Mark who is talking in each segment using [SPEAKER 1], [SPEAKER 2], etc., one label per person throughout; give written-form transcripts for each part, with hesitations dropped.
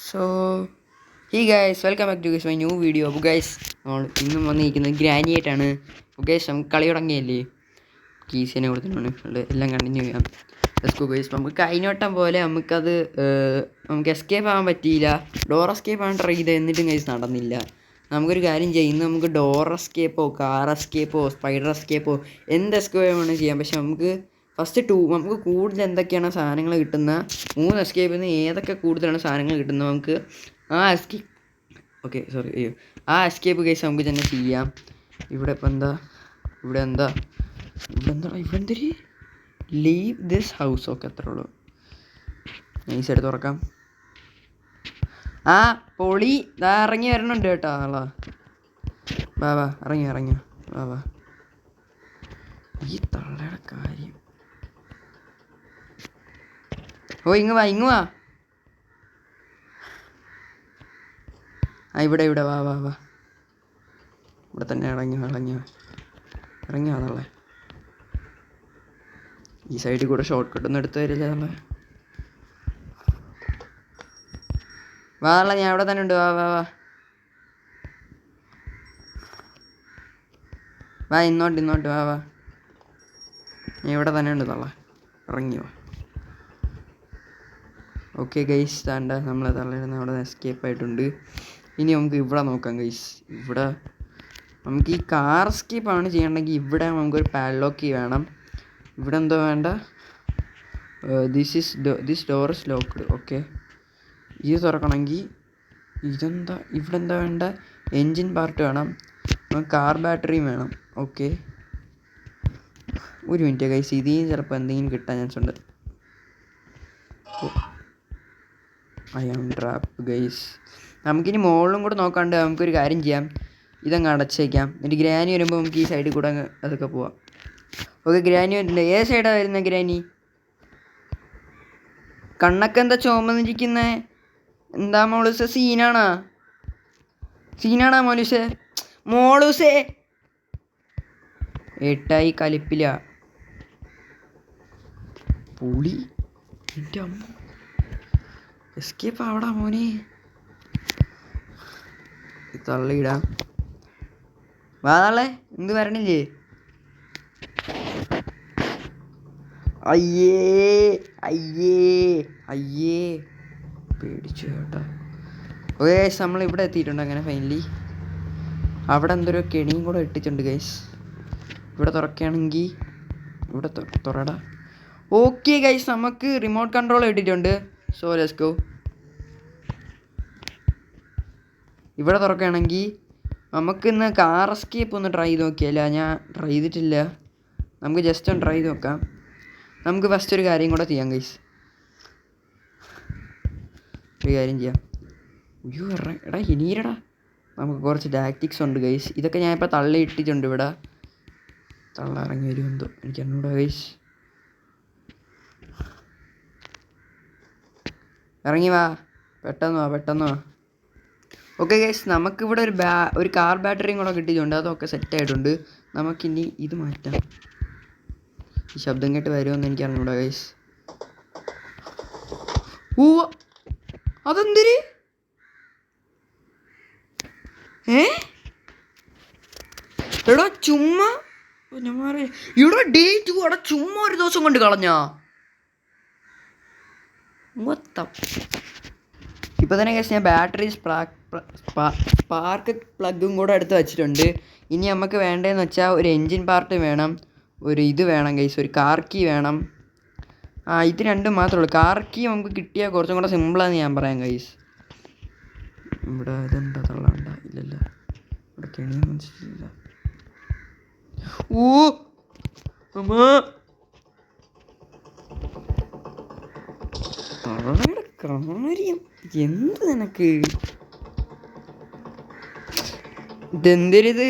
[SPEAKER 1] So hi guys welcome back to guys my new video. അപ്പോൾ guys നമ്മൾ ഇന്നും വന്നിരിക്കുന്നത് ഗ്രാനി ആയിട്ടാണ്. അപ്പോൾ ഗൈസ് നമുക്ക് കളി തുടങ്ങിയല്ലേ, കീസിനെ കൊടുത്തിട്ടുണ്ട്, എല്ലാം കണ്ടിന്യൂ ചെയ്യാം. Let's guys. നമുക്ക് കഴിഞ്ഞവട്ടം പോലെ നമുക്ക് എസ്കേപ്പ് ആകാൻ പറ്റിയില്ല. ഡോർ എസ്കേപ്പ് ആകാൻ ട്രൈ ചെയ്ത് എന്നിട്ടും ഗൈസ് നടന്നില്ല. നമുക്കൊരു കാര്യം ചെയ്യാം, ഇന്ന് നമുക്ക് ഡോർ എസ്കേപ്പോ കാർ എസ്കേപ്പോ സ്പൈഡർ എസ്കേപ്പോ എന്ത് എസ്കേപ്പ് വേണമെങ്കിലും ചെയ്യാം. പക്ഷെ നമുക്ക് നമുക്ക് കൂടുതൽ എന്തൊക്കെയാണ് സാധനങ്ങൾ കിട്ടുന്ന 3 എസ്കേപ്പിൽ നിന്ന് ഏതൊക്കെ കൂടുതലാണ് സാധനങ്ങൾ കിട്ടുന്നത് നമുക്ക് ആ എസ്കേപ്പ് ആ എസ്കേപ്പ് കേസ് നമുക്ക് തന്നെ ചെയ്യാം. ഇവിടെ ഇപ്പം എന്താ എന്തൊരു ലീവ് ദിസ് ഹൗസ്. ഓക്കെ, അത്രേ ഉള്ളൂ. നൈസായിട്ട് തുറക്കാം. ആ പൊളി ഇതാ ഇറങ്ങി വരണുണ്ട് കേട്ടോ ആളാ. വാ ഇറങ്ങി വാ. ഈ തള്ളയുടെ കാര്യം. ഓ ഇങ്ങ് വാ. ആ ഇവിടെ വാ. ഇവിടെ തന്നെ ഇറങ്ങി അതല്ലേ. ഈ സൈഡിൽ കൂടെ ഷോർട്ട് കട്ടൊന്നും എടുത്ത് തരില്ല നമ്മളെ. ഞാൻ ഇവിടെ തന്നെ ഉണ്ട്. വാ ഇന്നോട്ട് വാ. ഞാൻ ഇവിടെ തന്നെ ഉണ്ട് തള്ള. ഇറങ്ങി വാ. ഓക്കെ ഗൈസ്, താണ്ട നമ്മളെ തള്ളിയിരുന്ന അവിടെ എസ്കേപ്പ് ആയിട്ടുണ്ട്. ഇനി നമുക്ക് ഇവിടെ നോക്കാം ഗൈസ്. ഇവിടെ നമുക്ക് ഈ കാർ എസ്കേപ്പാണ് ചെയ്യണമെങ്കിൽ ഇവിടെ നമുക്കൊരു പാഡ്ലോക്ക് കീ വേണം. ഇവിടെ എന്തോ വേണ്ട, this door is locked. Okay, ഇത് തുറക്കണമെങ്കിൽ ഇവിടെ എന്താ വേണ്ട, എൻജിൻ പാർട്ട് വേണം, കാർ ബാറ്ററിയും വേണം. ഓക്കെ, ഒരു മിനിറ്റ് ഗൈസ്, ഇതിൽ ചിലപ്പോൾ എന്തെങ്കിലും കിട്ടാൻ ചാൻസ് ഉണ്ട്. I am trap guys. നമുക്കിനി മുകളിലും കൂടെ നോക്കാണ്ട് നമുക്കൊരു കാര്യം ചെയ്യാം, ഇതങ്ങ് അടച്ചേക്കാം. എന്നിട്ട് ഗ്രാനി വരുമ്പോൾ നമുക്ക് ഈ സൈഡിൽ കൂടെ അതൊക്കെ പോവാം. ഓക്കെ, ഗ്രാനി വരുന്നുണ്ട്. ഏത് സൈഡാണ് വരുന്നത് ഗ്രാനി? കണ്ണൊക്കെ എന്താ ചുമന്നിരിക്കുന്നത്? എന്താ മോളൂസേ, സീനാണാ മോളൂസേ? ഏട്ടായി കലിപ്പില്ല പുളി. എൻ്റെ അമ്മ, എസ്കേപ്പ് ആവടാ മോനെ. തള്ളിയിടാം. വാളെ എന്ത് വരണില്ലേ? അയ്യേ പേടിച്ചു കേട്ടോ. ഓക്കെ ഗൈസ്, നമ്മളിവിടെ എത്തിയിട്ടുണ്ട്. അങ്ങനെ ഫൈനലി അവിടെ എന്തൊരു കെണിയും കൂടെ ഇട്ടിട്ടുണ്ട് ഗൈസ്. ഇവിടെ തുറക്കുകയാണെങ്കിൽ ഇവിടെ തുറടാ. ഓക്കെ ഗൈസ്, നമുക്ക് റിമോട്ട് കൺട്രോൾ ഇട്ടിട്ടുണ്ട്. So let's go. ഇവിടെ തുറക്കുകയാണെങ്കിൽ നമുക്കിന്ന് കാർ എസ്കേപ്പ് ഒന്ന് ട്രൈ ചെയ്ത് നോക്കിയല്ല. ഞാൻ ട്രൈ ചെയ്തിട്ടില്ല, നമുക്ക് ജസ്റ്റ് ഒന്ന് ട്രൈ ചെയ്ത് നോക്കാം. നമുക്ക് ഫസ്റ്റ് ഒരു കാര്യം കൂടെ ചെയ്യാം ഗൈസ്. ഒരു കാര്യം ചെയ്യാം. അയ്യോ എടാ ഇനീരടാ, നമുക്ക് കുറച്ച് ടാക്ടിക്സ് ഉണ്ട് ഗൈസ്. ഇതൊക്കെ ഞാൻ ഇപ്പോൾ തള്ളി ഇട്ടിട്ടുണ്ട്. ഇവിടെ തള്ള ഇറങ്ങി വരുമെന്തോ എനിക്ക് എന്നൂടാ ഗൈസ്. ഇറങ്ങി വാ, പെട്ടെന്ന് വാ. ഓക്കെ ഗൈസ്, നമുക്കിവിടെ ഒരു കാർ ബാറ്ററിയും കൂടെ കിട്ടിയിട്ടുണ്ട്. അതൊക്കെ സെറ്റായിട്ടുണ്ട്. നമുക്കിനി ഇത് മാറ്റാം. ഈ ശബ്ദം കേട്ട് വരുമെന്ന് എനിക്ക് അറിഞ്ഞൂടാ ഗൈസ്. ഓ അതെന്തിരി എടാ ചുമ്മാ ഇവിടെ ഡേറ്റ് കൂടെ ചുമ്മാ ഒരു ദിവസം കൊണ്ട് കളഞ്ഞാ. ഇപ്പം തന്നെ ഗൈസ്, ഞാൻ ബാറ്ററി സ്പാർക്ക് പ്ലഗും കൂടെ എടുത്ത് വെച്ചിട്ടുണ്ട്. ഇനി നമുക്ക് വേണ്ടതെന്ന് വെച്ചാൽ ഒരു എൻജിൻ പാർട്ട് വേണം, ഒരു ഇത് വേണം ഗൈസ്, ഒരു കാർ കീ വേണം. ഇത് രണ്ടും മാത്രമേ ഉള്ളൂ. കാർ കീ നമുക്ക് കിട്ടിയാൽ കുറച്ചും കൂടെ സിമ്പിളാന്ന് ഞാൻ പറയാം ഗൈസ്. ഇവിടെ ഇതെന്താ തള്ളണ്ട? ഇല്ലല്ല, ഇവിടെ കെണിയൊന്നും വെച്ചിട്ടില്ല. ഓ തള്ളയുടെ കാര്യം എന്ത് നിനക്ക്? ഇതെന്തിരിത്?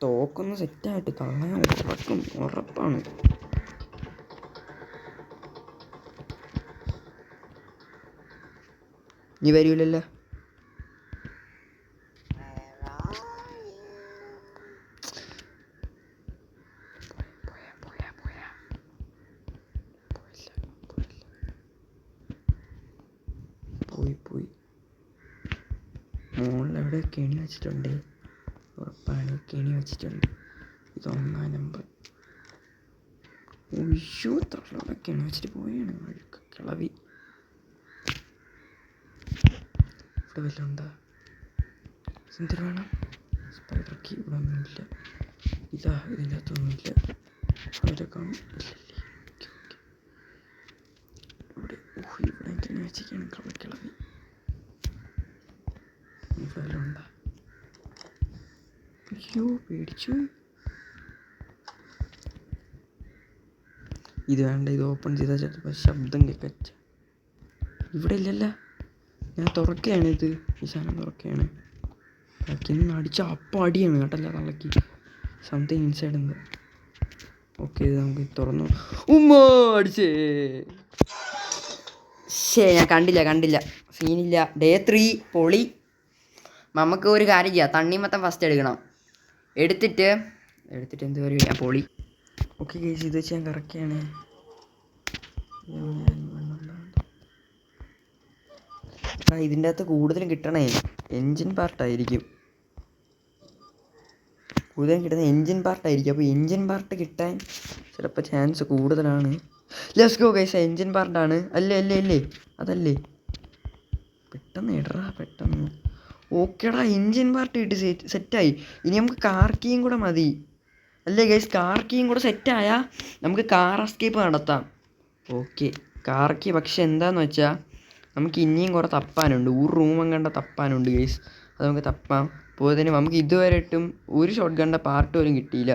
[SPEAKER 1] തോക്കൊന്ന് സെറ്റായിട്ട് തള്ളാൻ ഉറപ്പാണ്. നീ വരൂലല്ലോ. പോയി. മുകളിലെവിടെ കെണി വെച്ചിട്ടുണ്ട്, ഉറപ്പാണ് കെണി വെച്ചിട്ടുണ്ട്. ഇത് 1-ാം നമ്പർ. ഒയ്യോ തള്ളവിടെ കെണി വെച്ചിട്ട് പോയാണ് കിളവി. ഇവിടെ വല്ലതും ഉണ്ടോ? എന്തിനു വേണം? സ്പൈഡർക്ക് ഇവിടെ ഒന്നുമില്ല. ഇതാ ഇതിൻ്റെ അകത്തൊന്നുമില്ല. അവിടെ കാണും. ഇവിടെ ഇവിടെ കെണി വെച്ചിരിക്കുകയാണ് കിളവി. ഇവിടെ വല്ലതും ഉണ്ടോ? അയ്യോ പേടിച്ചു. ഇത് വേണ്ട, ഇത് ഓപ്പൺ ചെയ്താൽ ചിലപ്പോൾ ശബ്ദം കേൾക്കച്ച. ഇവിടെ ഇല്ലല്ല. ഞാൻ തുറക്കുകയാണ് ഇത്, ഈ സാധനം തുറക്കുകയാണ്. ബാക്കിയൊന്നും അടിച്ച അപ്പം അടിയാണ് കേട്ടല്ല തള്ളക്കി. സംതിങ് ഇൻസൈഡ് ഉണ്ട്. ഓക്കെ ഇത് നമുക്ക് തുറന്നു. അടിച്ചേ. ഞാൻ കണ്ടില്ല. സീനില്ല. ഡേ 3 പൊളി. നമുക്ക് ഒരു കാര്യം ചെയ്യാം, തണ്ണിമത്തം ഫസ്റ്റ് എടുക്കണം. എടുത്തിട്ട് എന്ത് പറയുക, പൊളി. ഓക്കെ ഗൈസ്, ഇത് വെച്ച് ഞാൻ കറക്റ്റാണ്. ഇതിൻ്റെ അകത്ത് കൂടുതലും കിട്ടണേ എൻജിൻ പാർട്ടായിരിക്കും. കൂടുതലും കിട്ടുന്ന എൻജിൻ പാർട്ടായിരിക്കും. അപ്പോൾ എൻജിൻ പാർട്ട് കിട്ടാൻ ചിലപ്പോൾ ചാൻസ് കൂടുതലാണ്. ലെറ്റ്സ് ഗോ ഗൈസ്, എൻജിൻ പാർട്ടാണ്. അല്ലേ അതല്ലേ. പെട്ടെന്ന് ഇടറാ പെട്ടെന്ന്. ഓക്കേടാ, എൻജിൻ പാർട്ട് കിട്ടി, സെറ്റായി. ഇനി നമുക്ക് കാർ കീയും കൂടെ മതി. അല്ലേ ഗൈസ്, കാർ കീയും കൂടെ സെറ്റായാൽ നമുക്ക് കാർ എസ്കേപ്പ് നടത്താം. Okay car key. പക്ഷെ എന്താണെന്ന് വെച്ചാൽ നമുക്ക് ഇനിയും കുറേ തപ്പാനുണ്ട്. ഒരു റൂമും കണ്ട തപ്പാനുണ്ട് ഗൈസ്. അത് നമുക്ക് തപ്പാം. അപ്പോൾ തന്നെ നമുക്ക് ഇതുവരെ ഇട്ടും ഒരു ഷോട്ട് ഗണ്ണിൻ്റെ പാർട്ട് പോലും കിട്ടിയില്ല.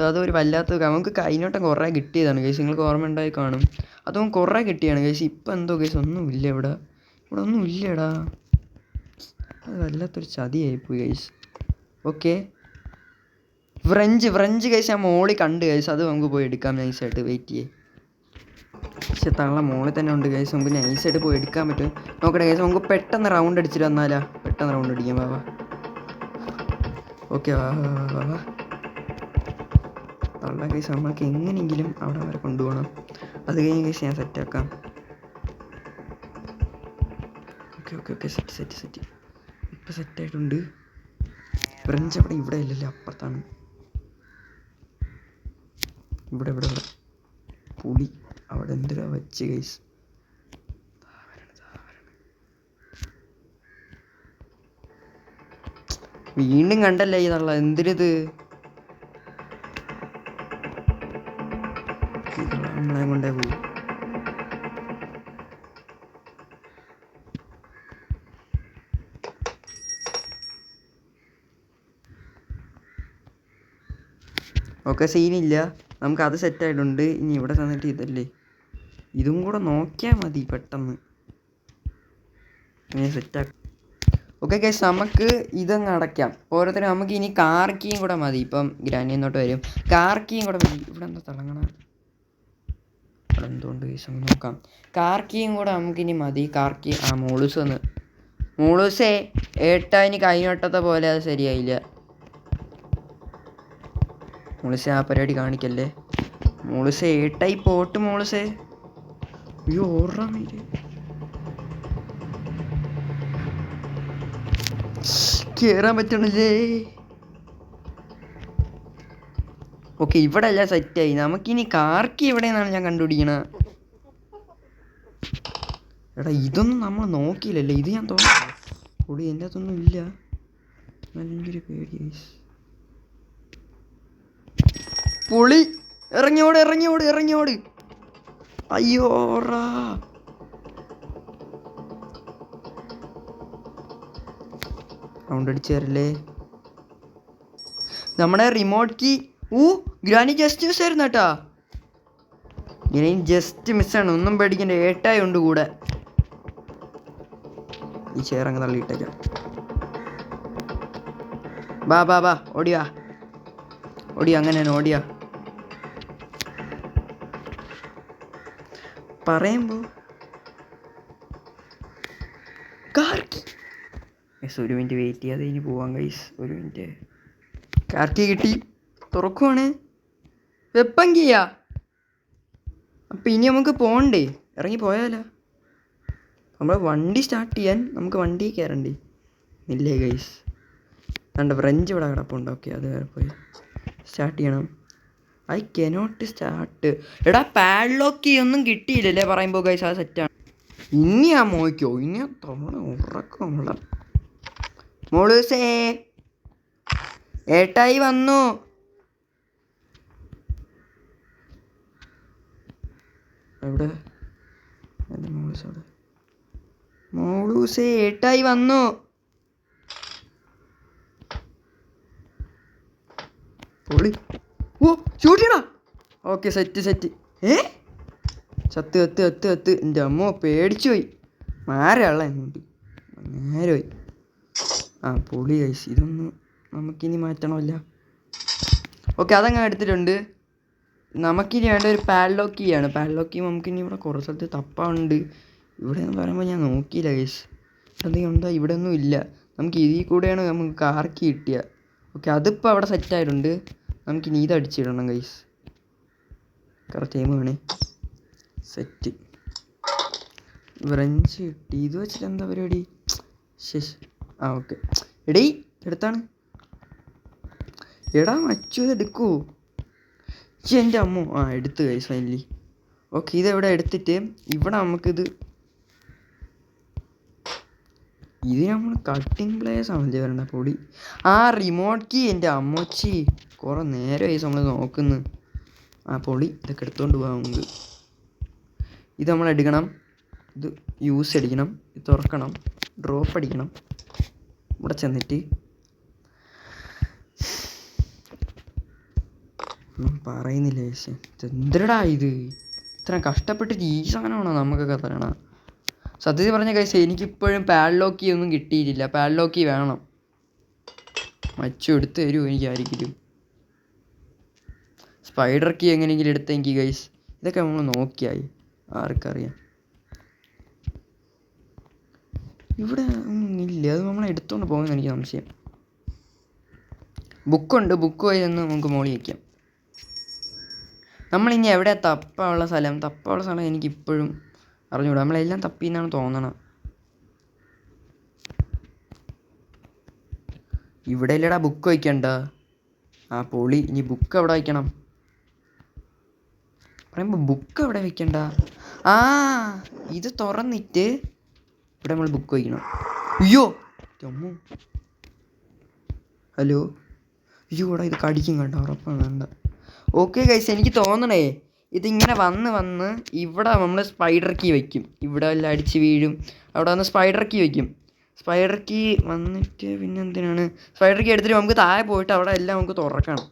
[SPEAKER 1] അതൊരു വല്ലാത്ത. നമുക്ക് കൈനോട്ടം കുറേ കിട്ടിയതാണ് ഗൈസ്, നിങ്ങൾക്ക് ഓർമ്മ ഉണ്ടായി കാണും. അതും കുറേ കിട്ടിയാണ് ഗൈസ്. ഇപ്പം എന്തോ ഗൈസ് ഒന്നുമില്ല ഇവിടെ ഒന്നും ഇല്ലടാ. അത് വല്ലാത്തൊരു ചതിയായിപ്പോയി ഗൈസ്. ഓക്കെ ഫ്രഞ്ച് ഗൈസ് ഞാൻ മോളിൽ കണ്ട് ഗൈസ്. അത് നമുക്ക് പോയി എടുക്കാം നൈസായിട്ട്. വെയിറ്റ് ചെയ്യേ. പക്ഷെ തള്ള മോളിൽ തന്നെ ഉണ്ട് ഗൈസ്. നമുക്ക് നൈസായിട്ട് പോയി എടുക്കാൻ പറ്റും. നോക്കട്ടെ ഗൈസ്, നമുക്ക് പെട്ടെന്ന് റൗണ്ട് അടിച്ചിട്ട് വന്നാലാ. പെട്ടെന്ന് റൗണ്ട് അടിക്കാം. വാ ഓക്കെ വാ. തള്ള ഗൈസ് നമ്മൾക്ക് എങ്ങനെയെങ്കിലും അവിടെ വരെ കൊണ്ടുപോകണം. അത് കഴിഞ്ഞ് ഗൈസ് ഞാൻ സെറ്റാക്കാം. ഓക്കെ സെറ്റ് ഇപ്പം സെറ്റായിട്ടുണ്ട്. ഫ്രഞ്ച് ഇവിടെ ഇല്ലല്ലോ, അപ്പുറത്താണ്. ഇവിടെ പുളി അവിടെ എന്തിനാ വെച്ച് ഗൈസ്. വീണ്ടും കണ്ടല്ലേ ഈ തള്ള. എന്തിനിത് നമ്മളെ കൊണ്ടേ പോകും. ഓക്കെ സീനില്ല, നമുക്കത് സെറ്റായിട്ടുണ്ട്. ഇനി ഇവിടെ തന്നിട്ട് ഇതല്ലേ, ഇതും കൂടെ നോക്കിയാൽ മതി പെട്ടെന്ന് സെറ്റാക്കാം. ഓക്കെ ഗൈസ്, നമുക്ക് ഇതങ്ങ് അടയ്ക്കാം. ഓരോരുത്തരും നമുക്ക് ഇനി കാർ കീയും കൂടെ മതി. ഇപ്പം ഗ്രാനി എന്നോട്ട് വരും. കാർ കീയും കൂടെ മതി. ഇവിടെ എന്താ തിളങ്ങണ? ഇവിടെ എന്തുകൊണ്ട് ഗൈസ് ഒന്ന് നോക്കാം. കാർ കീയും കൂടെ നമുക്കിനി മതി. കാർ കീ മൂളൂസേ ഏട്ടാ, ഇനി കൈനോട്ടത്തെ പോലെ അത് ശരിയായില്ല. മോളിസെ ആ പരിപാടി കാണിക്കല്ലേ. മോളിസെ ഏട്ടായി പോട്ട് മോളിസെ. അയ്യോ ഓർമ്മ കേറാൻ പറ്റണില്ലേ. ഓക്കെ ഇവിടെ എല്ലാം സെറ്റായി. നമുക്കിനി കാർക്കി എവിടെയെന്നാണ് ഞാൻ കണ്ടുപിടിക്കണ. എടാ ഇതൊന്നും നമ്മൾ നോക്കിയില്ലല്ലേ. ഇത് ഞാൻ തോന്നുന്നു പൊടി എൻ്റെ അകത്തൊന്നും ഇല്ല. ഭയങ്കര പേടി. പൊളി. ഇറങ്ങിയോട്. അയ്യോറാ. റൗണ്ട് അടിച്ച് തരല്ലേ. നമ്മുടെ remote key. Granny just miss ആയിരുന്നു കേട്ടാ. ഗ്രാനി ജസ്റ്റ് മിസ്സാണ്. ഒന്നും പേടിക്കണ്ട, ഏട്ടായി ഉണ്ട് കൂടെ. ഈ ചെയറങ്ങ് തള്ളിയിട്ടേക്കാം. ബാ ഓടിയാ അങ്ങനെയാണ് ഓടിയാ. പറയുമ്പോ ഒരു മിനിറ്റ് വെയിറ്റ് ചെയ്യാതെ ഇനി പോവാം ഗൈസ്. ഒരു മിനിറ്റ്. കാർക്കി കിട്ടി. തുറക്കുവാണ്. വെപ്പം കീയാ. അപ്പം ഇനി നമുക്ക് പോകണ്ടേ? ഇറങ്ങി പോയാലോ? നമ്മൾ വണ്ടി സ്റ്റാർട്ട് ചെയ്യാൻ നമുക്ക് വണ്ടി കയറണ്ടേ ഇല്ലേ ഗൈസ്? കണ്ട ഫ്രഞ്ച് ഇവിടെ കിടപ്പുണ്ട്. ഓക്കെ, അത് വേറെ പോയി സ്റ്റാർട്ട് ചെയ്യണം. I cannot start. എടാ പാഡ്ലോക്ക് ഒന്നും കിട്ടിയില്ലല്ലേ പറയുമ്പോൾ ഗൈസ്? അത് സെറ്റാണ്. ഇനി ആ മോയ്ക്കോ ഇനി തവണ ഉറക്കമുള്ള മോളൂസേ ഏട്ടായി വന്നു. എവിടെ എൻ്റെ മോളൂസ്? അവിടെ മോളൂസേ ഏട്ടായി വന്നു. പൊളി. ഓ ഷൂട്ട് ചെയ്യടാ. Okay, set. ചത്ത് കത്ത് കത്ത് കത്ത്. എൻ്റെ അമ്മ പേടിച്ചു പോയി. മാരള്ള എങ്ങോട്ട് നേരെ പോയി. ആ പൊളി കഴിച്ച്. ഇതൊന്നും നമുക്കിനി മാറ്റണമല്ല. ഓക്കെ, അതങ്ങനെ എടുത്തിട്ടുണ്ട്. നമുക്കിനി വേണ്ട ഒരു പാഡ്ലോക്ക് കീയാണ്. പാഡ്ലോക്ക് കീ നമുക്കിനി ഇവിടെ കുറേ സ്ഥലത്ത് തപ്പാറുണ്ട്. ഇവിടെ എന്ന് പറയുമ്പോൾ ഞാൻ നോക്കിയില്ല ഗൈസ്. എന്തെങ്കിലും ഉണ്ടോ? ഇവിടെ ഒന്നും ഇല്ല. നമുക്ക് ഇതിൽ കൂടെയാണ് നമുക്ക് കാർക്കി കിട്ടിയ. ഓക്കെ, അതിപ്പോൾ അവിടെ സെറ്റായിട്ടുണ്ട്. നമുക്കിനി ഇത് അടിച്ചിടണം ഗൈസ്. കറക്റ്റ് ടൈം വേണേ. സെറ്റ്. ഫ്രഞ്ച് കിട്ടി. ഇത് വെച്ചിട്ട് എന്താ പരിപാടി? ശേഷ്. ആ ഓക്കെ. എടീ എടുത്താണ്. എടാ മച്ചു ഇത് എടുക്കൂ. എൻ്റെ അമ്മോ. ആ എടുത്ത് ഗൈസ് ഫൈനലി. ഓക്കെ, ഇതെവിടെ എടുത്തിട്ട് ഇവിടെ നമുക്കിത് നമ്മൾ കട്ടിങ് പ്ലേസ് ആണല്ലേ വരണ്ട പൊടി. ആ റിമോട്ട് കീ എൻ്റെ അമ്മച്ചി കുറേ നേരമായി നമ്മൾ നോക്കുന്നു. ആ പൊളി. ഇതൊക്കെ എടുത്തുകൊണ്ട് പോകാം നമുക്ക്. ഇത് നമ്മൾ എടുക്കണം. ഇത് യൂസ് അടിക്കണം. ഇത് തുറക്കണം. ഡ്രോപ്പ് അടിക്കണം. ഇവിടെ ചെന്നിട്ട് പറയുന്നില്ല ചേച്ചി. എന്തിരടാ ഇത്? ഇത്ര കഷ്ടപ്പെട്ടിട്ട് ഈ സാധനമാണോ നമുക്കൊക്കെ തരണം? സത്യത്തിൽ പറഞ്ഞ കൈസ് എനിക്കിപ്പോഴും പാഡ്ലോക്ക് ഒന്നും കിട്ടിയിട്ടില്ല. പാഡ്ലോക്ക് വേണം. മച്ചു എടുത്ത് തരുമോ എനിക്കായിരിക്കും? സ്പൈഡർ കീ എങ്ങനെയെങ്കിലും എടുത്തെങ്കിൽ ഗൈസ്. ഇതൊക്കെ നമ്മൾ നോക്കിയായി. ആർക്കറിയാം? ഇവിടെ ഒന്നും ഇല്ല. അത് നമ്മൾ എടുത്തുകൊണ്ട് പോകുമെന്ന് എനിക്ക് സംശയം. ബുക്കുണ്ട്. ബുക്ക് വഴി ഒന്ന് നമുക്ക് മോളി വയ്ക്കാം. നമ്മളിനി എവിടെ തപ്പുള്ള സ്ഥലം എനിക്കിപ്പോഴും അറിഞ്ഞൂടാ. നമ്മളെല്ലാം തപ്പിന്നാണ് തോന്നണം. ഇവിടെ ഇല്ലടാ ബുക്ക് വയ്ക്കണ്ട. ആ പൊളി. ഇനി ബുക്ക് എവിടെ വയ്ക്കണം പറയുമ്പോൾ ബുക്ക് എവിടെ വയ്ക്കണ്ട? ആ ഇത് തുറന്നിട്ട് ഇവിടെ നമ്മൾ ബുക്ക് വയ്ക്കണം. അയ്യോ ചമ്മു. ഹലോ. അയ്യോ ഇവിടെ ഇത് കടിക്കും കണ്ട. ഉറപ്പാണ് വേണ്ട. ഓക്കെ ഗൈസ്, എനിക്ക് തോന്നണേ ഇതിങ്ങനെ വന്ന് ഇവിടെ നമ്മൾ സ്പൈഡർ കീ വയ്ക്കും. ഇവിടെ എല്ലാം അടിച്ച് വീഴും. അവിടെ വന്ന് സ്പൈഡർ കീ വയ്ക്കും. സ്പൈഡർ കീ വന്നിട്ട് പിന്നെ എന്തിനാണ് സ്പൈഡർ കീ എടുത്തിട്ട് നമുക്ക് താഴെ പോയിട്ട് അവിടെ എല്ലാം നമുക്ക് തുറക്കണം.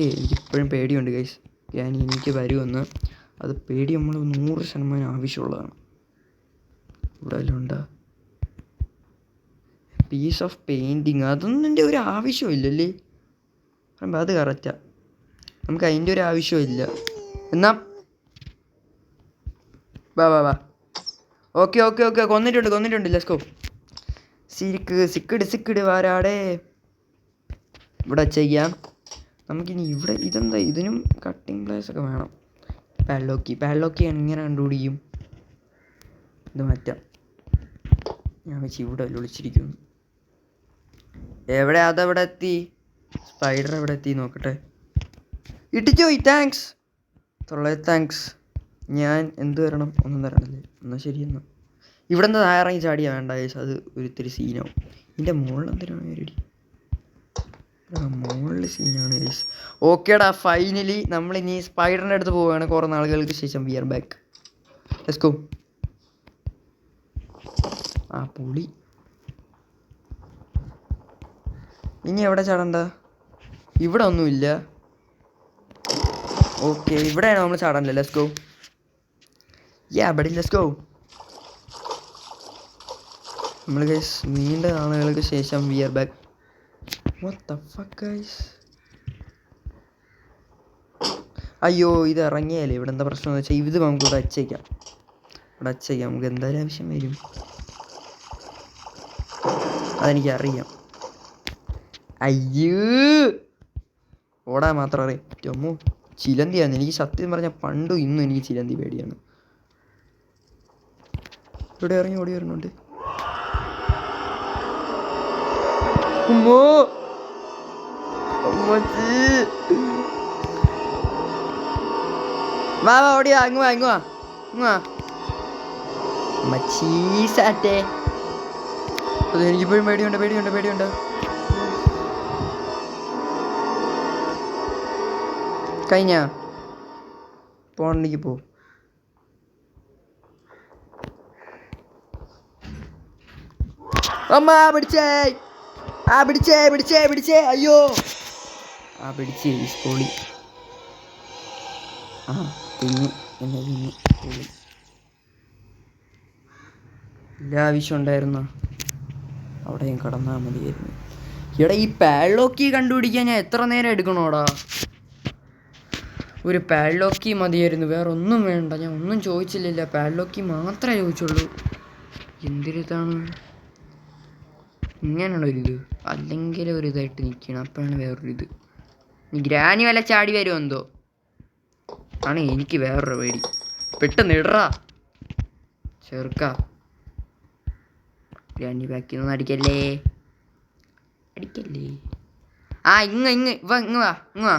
[SPEAKER 1] എനിക്കിപ്പോഴും പേടിയുണ്ട് ഗൈസ്. എനിക്ക് വരുമെന്ന്. അത് പേടി നമ്മൾ 100% ആവശ്യമുള്ളതാണ്. ഇവിടെ എല്ലാം ഉണ്ടാ പീസ് ഓഫ് പെയിൻറ്റിങ്. അതൊന്നും എൻ്റെ ഒരു ആവശ്യമില്ലല്ലേ? പറയുമ്പോൾ അത് കറക്റ്റാണ്. നമുക്ക് അതിൻ്റെ ഒരു ആവശ്യമില്ല. എന്നാ വാ. ഓക്കെ കൊന്നിട്ടുണ്ട്. Let's go. സിക്കിട് വാരാടേ. ഇവിടെ ചെയ്യാം. നമുക്കിനി ഇവിടെ ഇതെന്താ? ഇതിനും കട്ടിങ് പ്ലേസ് ഒക്കെ വേണം. പാഡ്ലോക്ക് എങ്ങനെ കണ്ടുപിടിക്കും? ഇത് മാറ്റാം. ഞാൻ വെച്ച് ഇവിടെ വിളിച്ചിരിക്കുന്നു. അതെവിടെ എത്തി? സ്പൈഡർ എവിടെ എത്തി നോക്കട്ടെ. ഇട്ടിച്ചോയി. താങ്ക്സ്. താങ്ക്സ്. ഞാൻ എന്ത് തരണം? ഒന്നും തരണല്ലേ? എന്നാൽ ശരി. എന്നാൽ ഇവിടെ എന്താ ഇറങ്ങി ചാടിയാ വേണ്ട ഗൈസ്. അത് ഒരിത്തിരി സീനാവും. ഇതിൻ്റെ മുകളിൽ എന്തിനാണ് പേരടി? മുകളിൽ സീനാണ് ഗൈസ്. ഓക്കേടാ ഫൈനലി നമ്മളിനി സ്പൈഡറിൻ്റെ അടുത്ത് പോവുകയാണ്. കുറേ നാളുകൾക്ക് ശേഷം. We are back. Let's go. ആ പൊളി. ഇനി എവിടെ ചാടണ്ട? ഇവിടെ ഒന്നുമില്ല. ഓക്കെ, ഇവിടെയാണ് നമ്മൾ ചാടാനല്ലേ? Let's go. Let's go. നമ്മൾ ഗൈസ് നീണ്ട നാളുകൾക്ക് ശേഷം we are back. What the fuck guys? അയ്യോ ഇത് ഇറങ്ങിയാലേ. ഇവിടെ എന്താ പ്രശ്നം എന്ന് വെച്ചാൽ ഇത് നമുക്ക് ഇവിടെ അച്ചയ്ക്കാം. നമുക്ക് എന്തായാലും ആവശ്യം വരും. അതെനിക്കറിയാം. അയ്യോ ഓടാൻ മാത്രം അറിയാം. ചൊമ്മു ചിലന്തിയാണ്. എനിക്ക് സത്യം പറഞ്ഞാൽ പണ്ടും ഇന്നും എനിക്ക് ചിലന്തി പേടിയാണ്. ഇവിടെ ഇറങ്ങി ഓടി വരുന്നുണ്ട്. ഉമ്മോ വാ വാ ഓടിയാ ഇങ്ങുവാ മച്ചീസാറ്റേ. അത് എനിക്കിപ്പോഴും പേടിയുണ്ട്. കഴിഞ്ഞ പോകണമെങ്കിൽ പോ. അമ്മ പിടിച്ചേ അയ്യോ പിടിച്ചേ സ്കൂളി. തിന്നു സ്കൂളി. എല്ലാ ആവശ്യം ഉണ്ടായിരുന്നോ? അവിടെയും കടന്നാൽ മതിയായിരുന്നു. എടാ ഈ പാഡ്ലോക്കി കണ്ടുപിടിക്കാൻ ഞാൻ എത്ര നേരം എടുക്കണോടാ? ഒരു പാഡ്ലോക്കി മതിയായിരുന്നു, വേറെ ഒന്നും വേണ്ട. ഞാൻ ഒന്നും ചോദിച്ചില്ല, പാഡ്ലോക്കി മാത്രമേ ചോദിച്ചുള്ളൂ. എന്തൊരിതാണ് ഇങ്ങനെയുള്ള ഒരിത്, അല്ലെങ്കിൽ ഒരു ഇതായിട്ട് നിൽക്കണം. അപ്പോഴാണ് വേറൊരിത്. ഈ ഗ്രാനി വല്ല ചാടി വരുമോ എന്തോ ആണ് എനിക്ക് വേറൊരു പേടി. പെട്ടെന്ന് ഇടറാ ചെറുക്ക. ഗ്രാനി ബാക്കിൽ നിന്ന് അടിക്കല്ലേ. ഇങ്ങ് വാ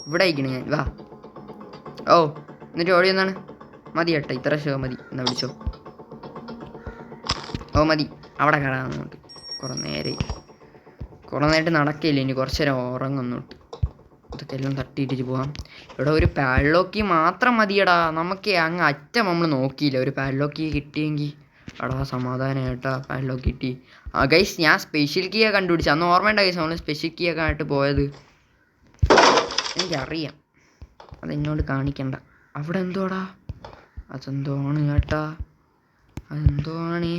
[SPEAKER 1] ഇവിടെ അയക്കണേ ഞാൻ. വാ എന്നിട്ട് ഓടി എന്നാണ് മതി കേട്ടോ. ഇത്ര ഷോ മതി. എന്നാ വിളിച്ചോ. മതി. അവിടെ കയറാന്നോട്ട് കുറേ നേരമായിട്ട് നടക്കില്ല. ഇനി കുറച്ച് നേരം ഉറങ്ങുന്നോട്ട്. ഇതൊക്കെ എല്ലാം തട്ടിയിട്ടിട്ട് പോവാം. ഇവിടെ ഒരു പാഡ്ലോക്കി മാത്രം മതിയടാ നമുക്ക്. അങ്ങ് അറ്റം നമ്മൾ നോക്കിയില്ല. ഒരു പാഡ്ലോക്കി കിട്ടിയെങ്കിൽ എടാ സമാധാനമായിട്ടാ. പാഡ്ലോക്ക് കിട്ടി. ഗൈസ് ഞാൻ സ്പെഷ്യൽ കീ ഒക്കെ കണ്ടുപിടിച്ചു. അന്ന് ഓർമ്മയുണ്ട ഗൈസ് നമ്മൾ സ്പെഷ്യൽ കീ ഒക്കെ ആയിട്ട് പോയത്? എനിക്കറിയാം, അതെന്നോട് കാണിക്കണ്ട. അവിടെ എന്തോടാ? അതെന്തോ ആണ് കേട്ടാ. അതെന്തോ ആണ്.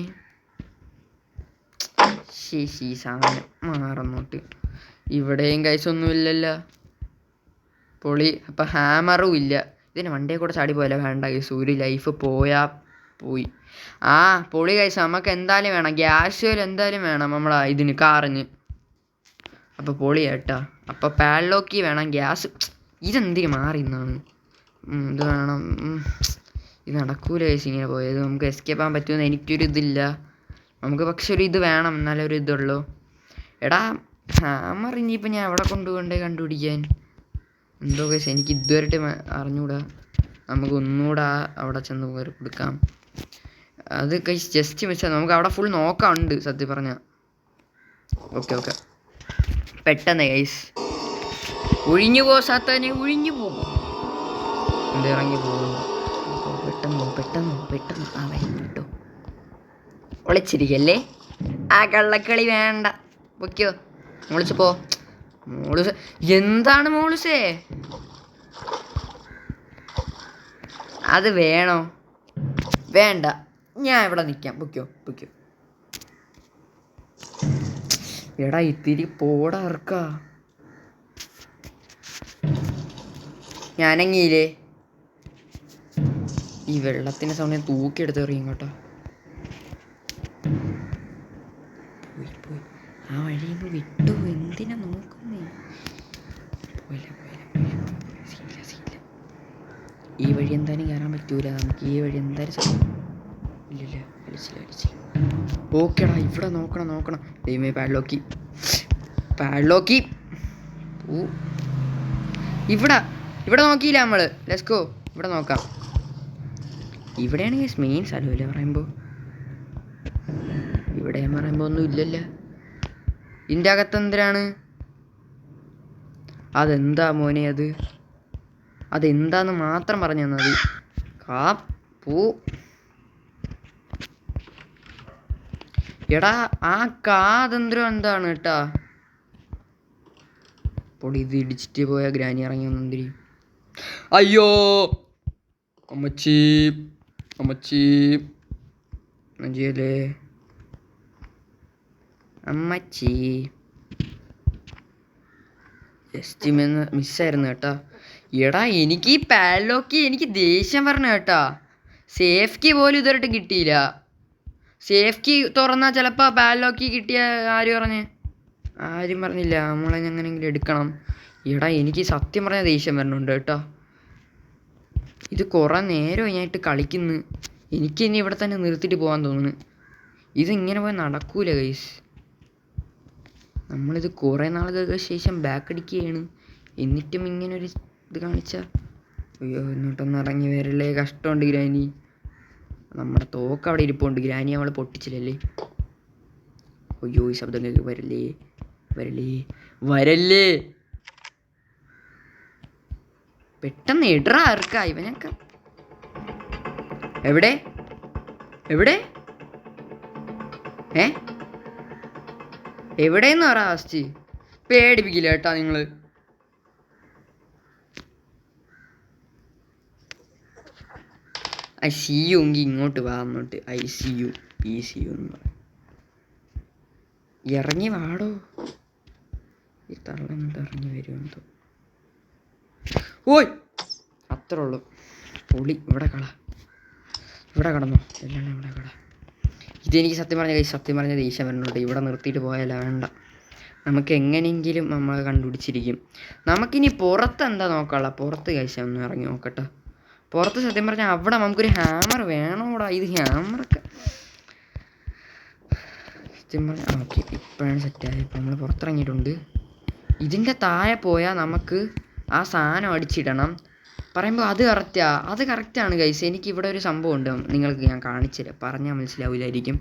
[SPEAKER 1] ശേഷി സാധനം മാറുന്നോട്ട്. ഇവിടെയും കൈസൊന്നുമില്ലല്ലോ. പൊളി. അപ്പം ഹാമറും ഇല്ല. ഇതിന് വണ്ടിയെ കൂടെ ചാടി പോയല്ലോ. വേണ്ട കൈസ്, ഒരു ലൈഫ് പോയി. പൊളി കൈസ്. നമുക്ക് എന്തായാലും വേണം ഗ്യാസ് എന്തായാലും വേണം നമ്മളാ ഇതിന് കാറിന്. അപ്പം പൊളി കേട്ടാ. അപ്പം പാഡ്ലോക്കി വേണം, ഗ്യാസ്. ഇതെന്തിന് മാറി എന്നാണ് ഇത് വേണം. ഇത് നടക്കൂല കൈസ് ഇങ്ങനെ പോയത്. നമുക്ക് എസ്കേപ്പ് ആകാൻ പറ്റുമെന്ന് എനിക്കൊരു ഇതില്ല. നമുക്ക് പക്ഷെ ഒരു ഇത് വേണം, എന്നാലേ ഒരു ഇതുള്ളൂ. എടാ ഹാമർ ഇനിയിപ്പോൾ ഞാൻ എവിടെ കൊണ്ടുപോകണ്ടേ കണ്ടുപിടിക്കാൻ? എന്തോ കേസ് എനിക്ക് ഇതുവരെയായിട്ട് അറിഞ്ഞൂടാ. നമുക്ക് ഒന്നുകൂടെ അവിടെ ചെന്ന് കയറി കൊടുക്കാം. അത് കൈസ് ജസ്റ്റ് മിസ്സാണ്. നമുക്ക് അവിടെ ഫുൾ നോക്കാനുണ്ട് സത്യം പറഞ്ഞാൽ. ഓക്കെ പെട്ടെന്ന് കൈസ് ഒഴിഞ്ഞു സാത്താനെ ഒഴിഞ്ഞു പോകും. ഇറങ്ങി പോകുന്നു. പെട്ടെന്ന് കേട്ടോ. ഒളിച്ചിരിക്കല്ലേ. കള്ളക്കളി വേണ്ട. പൊയ്ക്കോ മോളിച്ച് പോ. മോളുസ് എന്താണ് മോളുസേ? അത് വേണോ? വേണ്ട, ഞാൻ ഇവിടെ നിൽക്കാം. പൊയ്ക്കോ. എടാ ഇത്തിരി പോടാ ഇറക്കാ. ഞാനങ്ങിയില്ലേ ഈ വെള്ളത്തിൻ്റെ സമയം തൂക്കിയെടുത്ത് എറിയും കേട്ടോ. പോയി ആ വഴിയിൽ നിന്ന് വിട്ടു. എന്തിനാ നോക്കുന്നേ? പോയില്ല. ഈ വഴി എന്തായാലും കയറാൻ പറ്റൂല നമുക്ക്. ഈ വഴി എന്തായാലും ഇല്ലില്ല. വലിച്ചില്ല. ഓക്കേടാ ഇവിടെ നോക്കണം. ദൈവമേ പാഡ്ലോക്കി ഇവിടെ നോക്കിയില്ല നമ്മൾ. Let's go. ഇവിടെ നോക്കാം. ഇവിടെയാണ് മെയിൻ സ്ഥലമല്ലേ പറയുമ്പോൾ. ഇവിടെ പറയുമ്പോൾ ഒന്നും ഇല്ലല്ലോ. ഇതിൻ്റെ അകത്ത് എന്തിനാണ്? അതെന്താ മോനെ? അതെന്താന്ന് മാത്രം പറഞ്ഞു തന്നാൽ മതി. എടാ അതെന്തോ എന്താണ് കേട്ടാ. പൊടി ഇത് ഇടിച്ചിട്ട് പോയ ഗ്രാനി ഇറങ്ങി വന്നെന്തിരി. അയ്യോ അമ്മച്ചി മഞ്ചിയല്ലേ അമ്മച്ചി. ജസ്റ്റ് മിസ്സായിരുന്നു കേട്ടാ. എടാ എനിക്ക് ഈ പാഡ്ലോക്കി എനിക്ക് ദേഷ്യം പറഞ്ഞു കേട്ടാ. സേഫ് കീ പോലും ഇതുവരെയായിട്ട് കിട്ടിയില്ല. സേഫ് കീ തുറന്നാൽ ചിലപ്പോൾ പാഡ്ലോക്കി കിട്ടിയ ആരും പറഞ്ഞില്ല. നമ്മളെ എങ്ങനെയെങ്കിലും എടുക്കണം. എടാ എനിക്ക് സത്യം പറഞ്ഞാൽ ദേഷ്യം വരണുണ്ട് കേട്ടോ. ഇത് കുറേ നേരമായി ഞാനിട്ട് കളിക്കുന്നു. എനിക്കിനി ഇവിടെ തന്നെ നിർത്തിയിട്ട് പോകാൻ തോന്നുന്നു. ഇതിങ്ങനെ പോയി നടക്കൂല ഗൈസ്. നമ്മളിത് കുറേ നാളുകൾക്ക് ശേഷം ബാക്ക് അടിക്കുകയാണ്, എന്നിട്ടും ഇങ്ങനൊരു ഇത് കാണിച്ചാൽ അയ്യോ ഇങ്ങോട്ടൊന്ന് ഇറങ്ങി വരല്ലേ. കഷ്ടമുണ്ട് ഗ്രാനി. നമ്മുടെ തോക്ക് അവിടെ ഇരിപ്പുണ്ട്. ഗ്രാനി അവൾ പൊട്ടിച്ചില്ലല്ലേ. അയ്യോ ഈ ശബ്ദം കേൾക്ക്. വരല്ലേ വരല്ലേ വരല്ലേ. പെട്ടെന്ന് ഇടറാ ഇറക്കാ ഇവനൊക്കെ. എവിടെ എവിടെ എവിടെയെന്ന് പറ ഫസ്റ്റ്. പേടിപ്പിക്കില്ല കേട്ടാ നിങ്ങൾ. ഐ സി യു എങ്കിൽ ഇങ്ങോട്ട് വാ. അങ്ങോട്ട് I see you P see you എന്ന് പറ. ഇറങ്ങി വാടോ. ഈ തള്ള എന്നിട്ട് ഇറങ്ങി വരുമെന്ന് തോന്നുന്നു. ഓയ് അത്രേ ഉള്ളൂ. പൊളി. ഇവിടെ കടന്നോ എല്ലാം ഇവിടെ കട. ഇതെനിക്ക് സത്യം പറഞ്ഞ ദേഷ്യം വരണോട്ട്. ഇവിടെ നിർത്തിയിട്ട് പോയാലോ വേണ്ട. നമുക്ക് എങ്ങനെയെങ്കിലും നമ്മൾ കണ്ടുപിടിച്ചിരിക്കും. നമുക്കിനി പുറത്ത് എന്താ നോക്കാനുള്ള. പുറത്ത് കഴിച്ചാൽ ഒന്ന് ഇറങ്ങി നോക്കട്ടെ. പുറത്ത് സത്യം പറഞ്ഞാൽ അവിടെ നമുക്കൊരു ഹാമർ വേണോടാ. ഇത് ഹാമറൊക്കെ സത്യം പറഞ്ഞാൽ ഓക്കെ ഇപ്പോഴാണ് സെറ്റായത്. ഇപ്പോൾ നമ്മൾ പുറത്തിറങ്ങിയിട്ടുണ്ട്. ഇതിൻ്റെ താഴെ പോയാൽ നമുക്ക് ആ സാധനം അടിച്ചിടണം. പറയുമ്പോൾ അത് കറക്റ്റാണ് ഗൈസ്. എനിക്കിവിടെ ഒരു സംഭവം ഉണ്ട്, നിങ്ങൾക്ക് ഞാൻ കാണിച്ചു തരാം. പറഞ്ഞാൽ മനസ്സിലാവില്ലായിരിക്കും,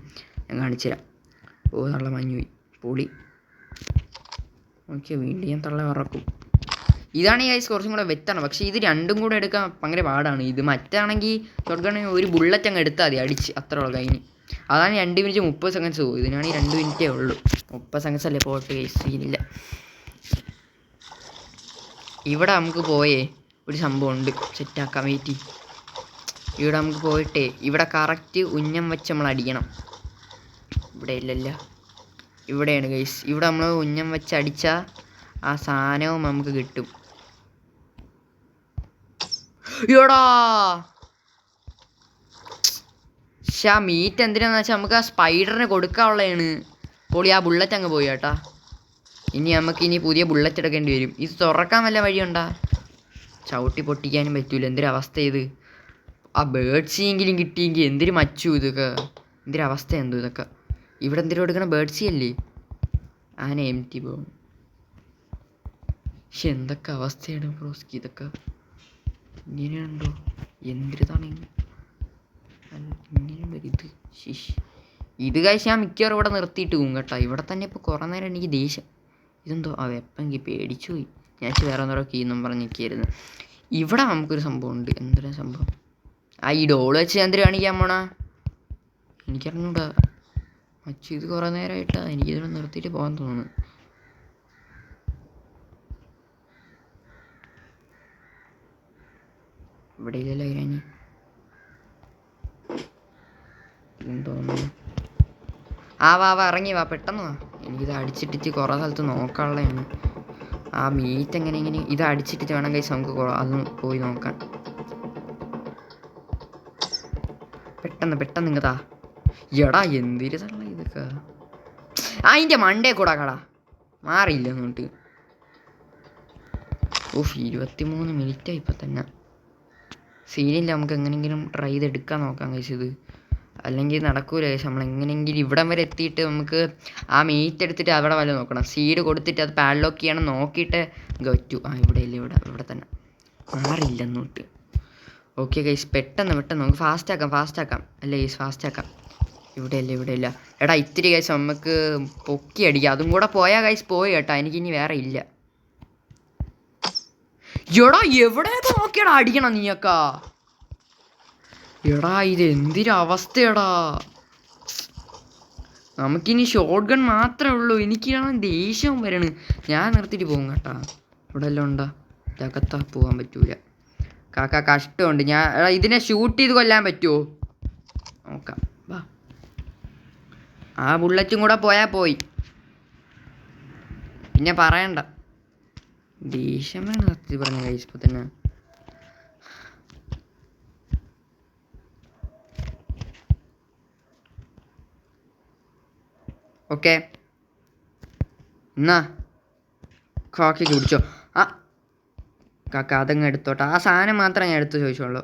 [SPEAKER 1] ഞാൻ കാണിച്ചു തരാം. ഓ തള്ള മഞ്ഞുപോയി. പൊളി. ഓക്കെ വീണ്ടും ഞാൻ തള്ള ഇറക്കും. ഇതാണ് ഈ ഗൈസ് കുറച്ചും കൂടെ വെത്താണ്. പക്ഷേ ഇത് രണ്ടും കൂടെ എടുക്കാൻ ഭയങ്കര പാടാണ്. ഇത് മറ്റാണെങ്കിൽ തുടങ്ങണമെങ്കിൽ ഒരു ബുള്ളറ്റ് അങ്ങ് എടുത്താൽ മതി അടിച്ച്. അത്ര ഉള്ളു കഴിഞ്ഞ്. അതാണ് 2 മിനിറ്റ് 30 സെക്കൻഡ്സ് പോകും. ഇതിനാണെങ്കിൽ 2 മിനിറ്റേ ഉള്ളൂ. 30 സെക്കൻഡ്സ് അല്ലേ പോട്ടെ ഗൈസ്, സീനില്ല. ഇവിടെ നമുക്ക് പോയേ ഒരു സംഭവം ഉണ്ട്, സെറ്റാക്കാൻ വെയിറ്റ്. ഇവിടെ നമുക്ക് പോയിട്ടേ ഇവിടെ കറക്റ്റ് ഉന്നം വെച്ച് നമ്മൾ അടിക്കണം. ഇവിടെ ഇല്ലല്ല, ഇവിടെയാണ് ഗൈസ്. ഇവിടെ നമ്മൾ ഉന്നം വെച്ച് അടിച്ചാൽ ആ സാധനവും നമുക്ക് കിട്ടും. എടാ പക്ഷെ ആ മീറ്റ് എന്തിനാന്ന് വെച്ചാൽ നമുക്ക് ആ സ്പൈഡറിന് കൊടുക്കാനുള്ളതാണ്. പൊളി. ആ ബുള്ളറ്റ് അങ്ങ് പോയി കേട്ടാ. ഇനി പുതിയ ബുള്ളറ്റ് എടുക്കേണ്ടി വരും. ഇത് തുറക്കാൻ വല്ല വഴിയുണ്ടാ? ചവിട്ടി പൊട്ടിക്കാനും പറ്റൂല. എന്തൊരവസ്ഥ ഇത്. ആ ബേഡ്സിയെങ്കിലും കിട്ടിയെങ്കിൽ എന്തൊരു മച്ചു ഇതൊക്കെ. എന്തൊരവസ്ഥ എന്തോ ഇതൊക്കെ. ഇവിടെ എന്തെങ്കിലും എടുക്കണ ബേഡ്സി അല്ലേ. ആന എം ടി പോകും. പക്ഷെ എന്തൊക്കെ അവസ്ഥയാണ് ബ്രോസ്കി ഇതൊക്കെ. ഇങ്ങനെയുണ്ടോ എന്തൊരിതാണ് ഇങ്ങനെ ഇത്. ശിഷ് ഇത് കഴിച്ച് ഞാൻ മിക്കവാറും ഇവിടെ നിർത്തിയിട്ട് പോകും കേട്ടോ. ഇവിടെ തന്നെ ഇപ്പോൾ കുറേ നേരം എനിക്ക് ദേഷ്യം. ഇതെന്തോ ആ വെപ്പെങ്കിൽ പേടിച്ചു പോയി. ഞാൻ വേറെ എന്തോ കീന്നും പറഞ്ഞ് നിൽക്കുകയായിരുന്നു. ഇവിടെ നമുക്കൊരു സംഭവം ഉണ്ട്. എന്തൊരു സംഭവം. ആ ഈ ഡോള് വെച്ച് എന്തൊരു കാണിക്കാൻ പോണാ എനിക്കറിഞ്ഞൂടാ മച്ചു. ഇത് കുറേ നേരമായിട്ടാ എനിക്കിതിനെ നിർത്തിയിട്ട് പോകാൻ തോന്നുന്നു. ഇവിടെ ഇല്ലല്ലോ ഇരാനി തോന്നുന്നു. വാ ഇറങ്ങി വാ പെട്ടെന്ന് വാ. എനിക്കിത് അടിച്ചിട്ടിട്ട് കുറേ സ്ഥലത്ത് നോക്കാനുള്ളതാണ്. ആ മീറ്റ് എങ്ങനെ ഇത് അടിച്ചിട്ടിട്ട് വേണം കൈസ് നമുക്ക് അതൊന്ന് പോയി നോക്കാൻ. പെട്ടെന്ന് ഇങ്ങതാ. എടാ എന്തിരി തള്ള ഇതൊക്കെ. അതിൻ്റെ മണ്ടേ കൂടാ കടാ മാറിയില്ല എന്നിട്ട്. 23 മിനിറ്റായി ഇപ്പം തന്നെ. സീനില്ല. നമുക്ക് എങ്ങനെയെങ്കിലും ട്രൈ ചെയ്തെടുക്കാൻ നോക്കാം കൈസ്. ഇത് അല്ലെങ്കിൽ നടക്കൂല കൈസ്. നമ്മൾ എങ്ങനെയെങ്കിലും ഇവിടം വരെ എത്തിയിട്ട് നമുക്ക് ആ മീറ്റ് എടുത്തിട്ട് അവിടെ വല്ല നോക്കണം. സീഡ് കൊടുത്തിട്ട് അത് പാഡ്ലോക്ക് ചെയ്യണം. നോക്കിയിട്ട് ഗറ്റു. ഇവിടെ ഇല്ല. ഇവിടെ തന്നെ മാറിയില്ല എന്നിട്ട്. ഓക്കെ ഗൈസ് പെട്ടെന്ന് നമുക്ക് ഫാസ്റ്റ് ആക്കാം അല്ലേ ഗൈസ്. ഫാസ്റ്റ് ആക്കാം. ഇവിടെ ഇല്ല. എടാ ഇത്തിരി ഗൈസ് നമുക്ക് പൊക്കി അടിക്കാം. അതും കൂടെ പോയാൽ ഗൈസ് പോയി കേട്ടോ. എനിക്കിനി വേറെ ഇല്ല. എടാ എവിടെയൊക്കെ നോക്കിയടാ അടിക്കണം നീയൊക്കെ. എടാ ഇത് എന്തൊരവസ്ഥയടാ. നമുക്കിനി ഷോട്ട് ഗൺ മാത്രമേ ഉള്ളൂ. എനിക്കാണ് ദേഷ്യം വരണം. ഞാൻ നിർത്തിയിട്ട് പോകും കേട്ടാ. ഇവിടെ എല്ലാം ഉണ്ടാ ജഗത്താ പോകാൻ പറ്റൂല കാക്ക. കഷ്ടമുണ്ട്. ഇതിനെ ഷൂട്ട് ചെയ്ത് കൊല്ലാൻ പറ്റുമോ നോക്കാം. വാ ആ ബുള്ളറ്റും കൂടെ പോയി പിന്നെ പറയണ്ട. ദേഷ്യം വേണം സത്യം പറഞ്ഞ കൈസ് ഇപ്പം തന്നെ. ഓക്കെ എന്നാ കാക്കി കുടിച്ചോ. കാക്ക അതങ്ങ് എടുത്തോട്ടെ. ആ സാധനം മാത്രം ഞാൻ എടുത്ത് ചോദിച്ചോളൂ.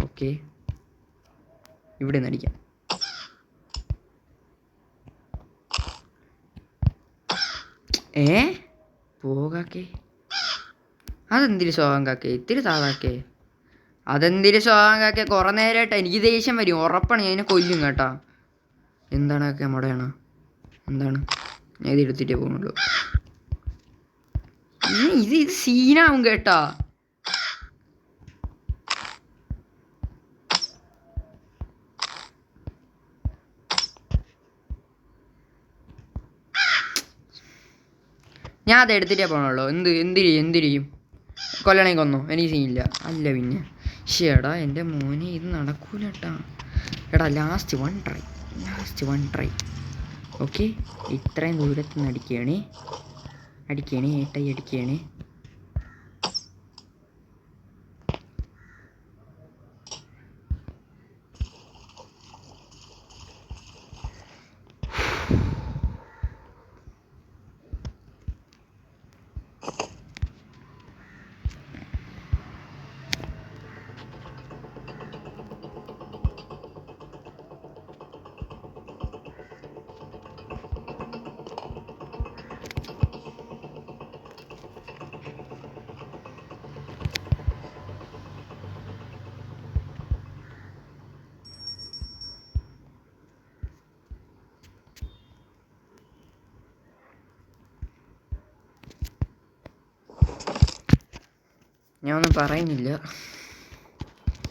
[SPEAKER 1] ഓക്കെ ഇവിടെ നിന്ന് അടിക്കാം. പോകാക്കേ, അതെന്തിരി സ്വഭാവം കാക്കേ, ഇത്തിരി താതാക്കേ, അതെന്തിരി സ്വഭാവം കാക്കേ. കുറേ നേരമായിട്ട് എനിക്ക് ദേഷ്യം വരും, ഉറപ്പാണ് ഞാൻ അതിനെ കൊല്ലും കേട്ടാ. എന്താണ് കാക്കേ, മുടയാണ് എന്താണ്? ഞാൻ ഇത് എടുത്തിട്ടേ പോകുന്നുള്ളൂ. ഇത് സീനാവും കേട്ടാ. ഞാൻ അത് എടുത്തിട്ടേ പോകണുള്ളൂ. എന്തിരിയും കൊല്ലണമെങ്കിൽ കൊന്നോ, എനിക്ക് സീനില്ല. അല്ല പിന്നെ എടാ എൻ്റെ മോനെ ഇത് നടക്കൂല കേട്ടാ. എടാ ലാസ്റ്റ് വൺ ട്രൈ ഓക്കെ. ഇത്രയും ദൂരത്ത് നിന്ന് അടിക്കുകയാണ് ഏട്ടായി അടിക്കുകയാണ്. ഞാനൊന്നും പറയുന്നില്ല.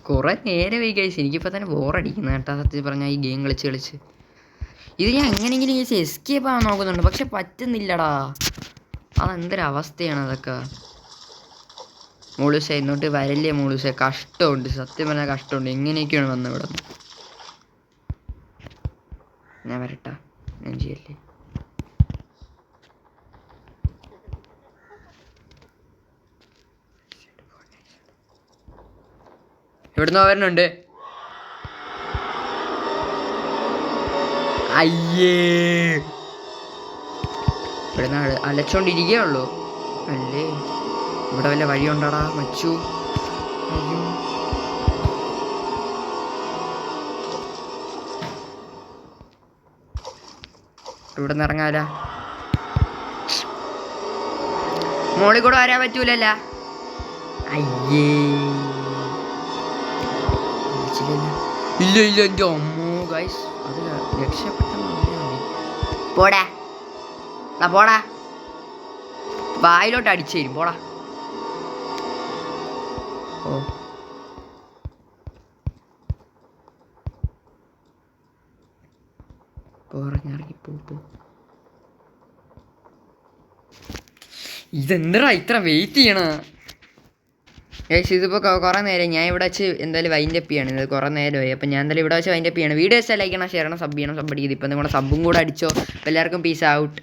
[SPEAKER 1] കുറേ നേരമായി കഴിച്ച് എനിക്കിപ്പോൾ തന്നെ ബോറടിക്കുന്നു കേട്ടോ. സത്യത്തിൽ പറഞ്ഞാൽ ഈ ഗെയിം കളിച്ച് ഇത് ഞാൻ എങ്ങനെയെങ്കിലും കഴിച്ച് എസ്കേപ്പ് ആവാൻ നോക്കുന്നുണ്ട്, പക്ഷെ പറ്റുന്നില്ലടാ. അതെന്തൊരവസ്ഥയാണ് അതൊക്കെ. മോളൂസേ ഇന്നോട്ട് വരല്ലേ മോളൂസേ, കഷ്ടമുണ്ട് സത്യം പറഞ്ഞാൽ കഷ്ടമുണ്ട്. എങ്ങനെയൊക്കെയാണ് വന്നത് ഇവിടെ നിന്ന്. ഞാൻ വരട്ടാ, ഞാൻ ചെയ്യല്ലേ. ഇവിടുന്ന് വരുന്നുണ്ട്. അയ്യേ, ഇവിടുന്ന് അലച്ചോണ്ടിരിക്കേ ഉള്ളൂ അല്ലേ. ഇവിടെ വല്ല വഴിയുണ്ടടാ മച്ചു? അയ്യോ, ഇവിടെ നിന്ന് ഇറങ്ങാല. മോളിൽ കൂടെ വരാൻ പറ്റൂലല്ല. അയ്യേ, ഇല്ല എൻ്റെ അമ്മോ ഗൈസ്, അത് രക്ഷപ്പെട്ട പോടാ വായിലോട്ട് അടിച്ചു തരും. പോടാ. ഓ പോറങ്ങിറങ്ങി പോ. ഇതെന്താ ഇത്ര വെയിറ്റ് ചെയ്യണ ഗൈസ്? ഇതിപ്പോൾ കുറേ നേരം ഞാൻ ഇവിടെ വെച്ച് എന്തായാലും വൈൻഡപ്പ് ചെയ്യാണ്. ഇത് കുറേ നേരമായി. അപ്പോൾ ഞാൻ എന്തായാലും ഇവിടെ വെച്ച് വൈൻഡപ്പ് ചെയ്യാണ്. വീഡിയോ ലൈക്ക് ചെയ്യണം, ഷെയർ ചെയ്യണം, സബ് ചെയ്യണം. സബ് അടിക്കുന്നത് ഇപ്പം നിങ്ങളുടെ സബും കൂടെ അടിച്ചോ. എല്ലാവർക്കും പീസ് ഔട്ട്.